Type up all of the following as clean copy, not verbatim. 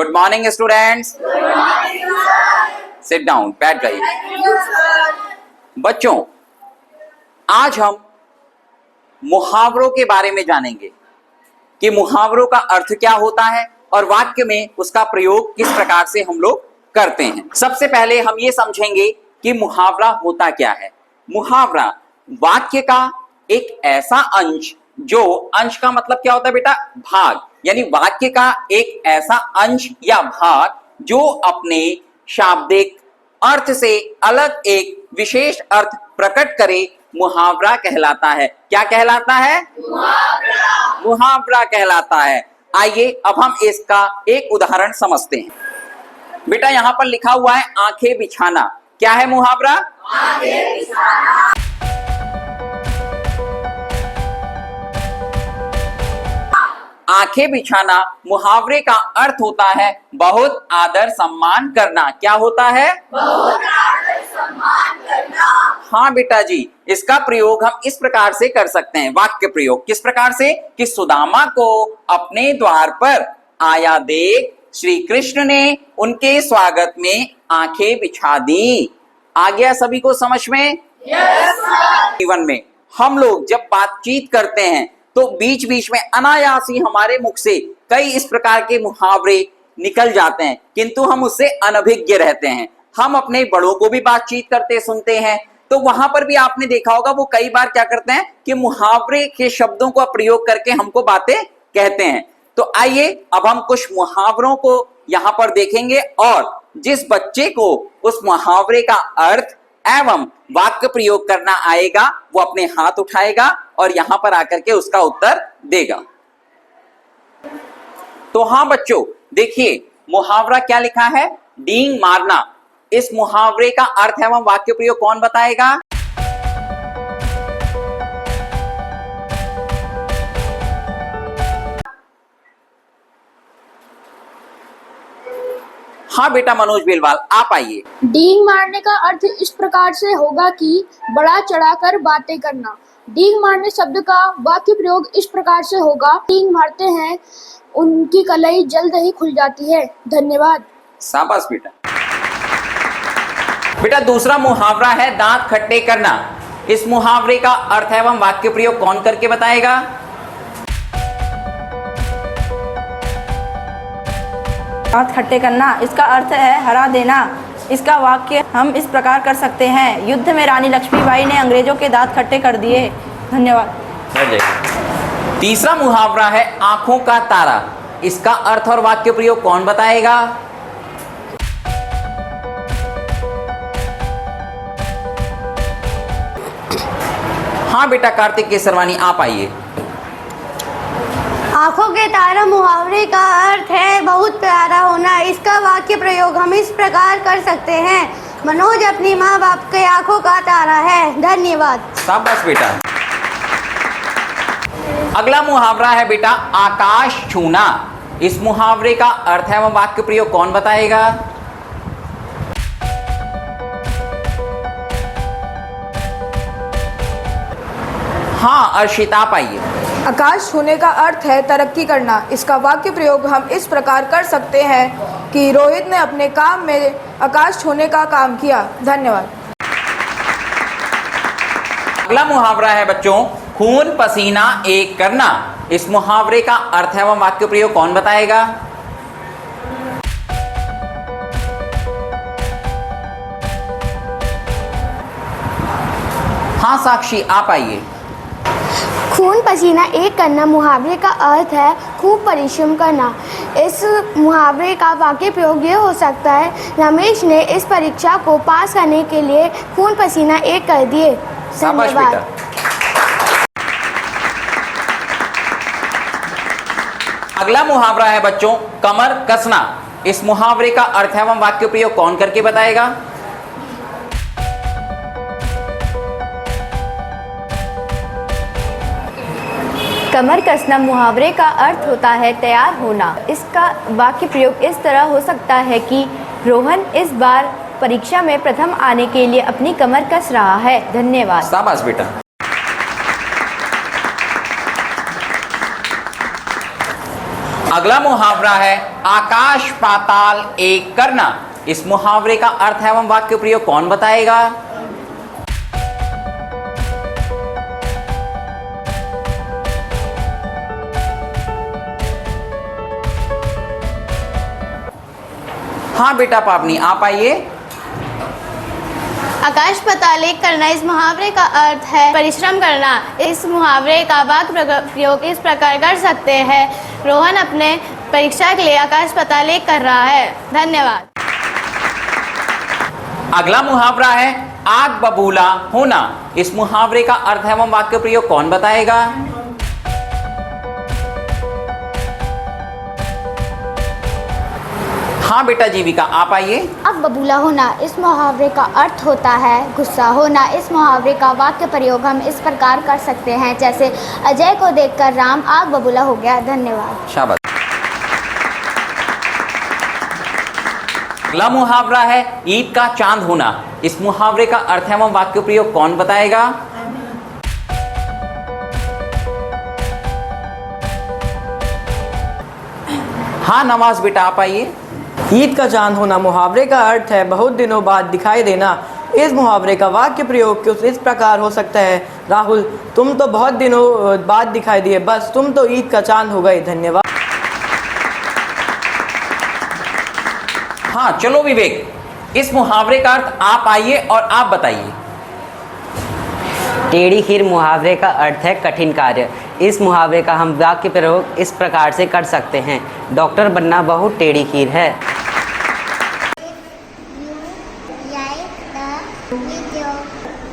Good morning students. Sit down, बैठ जाइए। बच्चों, आज हम मुहावरों के बारे में जानेंगे कि मुहावरों का अर्थ क्या होता है और वाक्य में उसका प्रयोग किस प्रकार से हम लोग करते हैं। सबसे पहले हम ये समझेंगे कि मुहावरा होता क्या है। मुहावरा वाक्य का एक ऐसा अंश, जो अंश का मतलब क्या होता है बेटा, भाग, यानी वाक्य का एक ऐसा अंश या भाग जो अपने शाब्दिक अर्थ से अलग एक विशेष अर्थ प्रकट करे, मुहावरा कहलाता है। क्या कहलाता है? मुहावरा। मुहावरा कहलाता है। आइए अब हम इसका एक उदाहरण समझते हैं। बेटा यहां पर लिखा हुआ है आंखें बिछाना। क्या है मुहावरा? आंखें बिछाना। आंखें बिछाना मुहावरे का अर्थ होता है बहुत आदर सम्मान करना। क्या होता है? बहुत आदर सम्मान करना। हाँ बेटा जी, इसका प्रयोग हम इस प्रकार से कर सकते हैं। वाक्य प्रयोग किस प्रकार से कि सुदामा को अपने द्वार पर आया देख श्री कृष्ण ने उनके स्वागत में आंखें बिछा दी। आ गया सभी को समझ में? Yes sir. जीवन में हम लोग जब बातचीत करते हैं तो बीच बीच में अनायास ही हमारे मुख से कई इस प्रकार के मुहावरे निकल जाते हैं, किंतु हम उससे अनभिज्ञ रहते हैं। हम अपने बड़ों को भी बातचीत करते सुनते हैं, तो वहां पर भी आपने देखा होगा वो कई बार क्या करते हैं कि मुहावरे के शब्दों का प्रयोग करके हमको बातें कहते हैं। तो आइए अब हम कुछ मुहावरों को यहां पर देखेंगे और जिस बच्चे को उस मुहावरे का अर्थ एवं वाक्य प्रयोग करना आएगा वो अपने हाथ उठाएगा और यहां पर आकर के उसका उत्तर देगा। तो हाँ बच्चों, देखिए मुहावरा क्या लिखा है, डींग मारना। इस मुहावरे का अर्थ एवं वाक्य प्रयोग कौन बताएगा? हाँ बेटा मनोज बेलवाल, आप आइए। डींग मारने का अर्थ इस प्रकार से होगा कि बड़ा चढ़ाकर बातें करना। डींग मारने शब्द का वाक्य प्रयोग इस प्रकार से होगा, डींग मारते हैं उनकी कलाई जल्द ही खुल जाती है। धन्यवाद। शाबाश बेटा। बेटा दूसरा मुहावरा है दांत खट्टे करना। इस मुहावरे का अर्थ एवं वाक्य प्रयोग कौन करके बताएगा? दांत खट्टे करना, इसका अर्थ है हरा देना। इसका वाक्य हम इस प्रकार कर सकते हैं, युद्ध में रानी लक्ष्मीबाई ने अंग्रेजों के दांत खट्टे कर दिए। धन्यवाद। तीसरा मुहावरा है आंखों का तारा। इसका अर्थ और वाक्य प्रयोग कौन बताएगा? हाँ बेटा कार्तिक केसरवानी, आप आइए। आंखों के तारा मुहावरे का अर्थ है बहुत प्यारा होना। इसका वाक्य प्रयोग हम इस प्रकार कर सकते हैं, मनोज अपनी माँ बाप के आंखों का तारा है। धन्यवाद। शाबाश बेटा। अगला मुहावरा है बेटा आकाश छूना। इस मुहावरे का अर्थ एवं वाक्य प्रयोग कौन बताएगा? हाँ अर्शिता, आप आइए। आकाश छूने का अर्थ है तरक्की करना। इसका वाक्य प्रयोग हम इस प्रकार कर सकते हैं कि रोहित ने अपने काम में आकाश छूने का काम किया। धन्यवाद। अगला मुहावरा है बच्चों खून पसीना एक करना। इस मुहावरे का अर्थ एवं वाक्य प्रयोग कौन बताएगा? हाँ साक्षी, आप आइए। खून पसीना एक करना मुहावरे का अर्थ है खूब परिश्रम करना। इस मुहावरे का वाक्य प्रयोग ये हो सकता है, रमेश ने इस परीक्षा को पास करने के लिए खून पसीना एक कर दिए। धन्यवाद। अगला मुहावरा है बच्चों कमर कसना। इस मुहावरे का अर्थ एवं वाक्य प्रयोग कौन करके बताएगा? कमर कसना मुहावरे का अर्थ होता है तैयार होना। इसका वाक्य प्रयोग इस तरह हो सकता है कि रोहन इस बार परीक्षा में प्रथम आने के लिए अपनी कमर कस रहा है। धन्यवाद। शाबाश बेटा। अगला मुहावरा है आकाश पाताल एक करना। इस मुहावरे का अर्थ एवं वाक्य प्रयोग कौन बताएगा? हाँ बेटा पापनी, आप आइए। आकाश पाताल एक करना, इस मुहावरे का अर्थ है परिश्रम करना। इस मुहावरे का वाक्य प्रयोग इस प्रकार कर सकते हैं, रोहन अपने परीक्षा के लिए आकाश पाताल एक कर रहा है। धन्यवाद। अगला मुहावरा है आग बबूला होना। इस मुहावरे का अर्थ एवं वाक्य प्रयोग कौन बताएगा? हाँ बेटा जीविका, आप आइए। आग बबूला होना, इस मुहावरे का अर्थ होता है गुस्सा होना। इस मुहावरे का वाक्य प्रयोग हम इस प्रकार कर सकते हैं, जैसे अजय को देखकर राम आग बबूला हो गया। धन्यवाद। शाबाश। अगला मुहावरा है ईद का चांद होना। इस मुहावरे का अर्थ एवं वाक्य प्रयोग कौन बताएगा? हाँ नवाज बेटा, आप आइए। ईद का चांद होना मुहावरे का अर्थ है बहुत दिनों बाद दिखाई देना। इस मुहावरे का वाक्य प्रयोग कुछ इस प्रकार हो सकता है, राहुल तुम तो बहुत दिनों बाद दिखाई दिए, बस तुम तो ईद का चांद हो गए। धन्यवाद। हाँ चलो विवेक, इस मुहावरे का अर्थ आप आइए और आप बताइए। टेढ़ी खीर मुहावरे का अर्थ है कठिन कार्य। इस मुहावरे का हम वाक्य प्रयोग इस प्रकार से कर सकते हैं, डॉक्टर बनना बहुत टेढ़ी खीर है।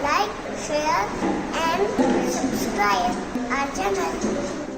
Like, share and subscribe our channel.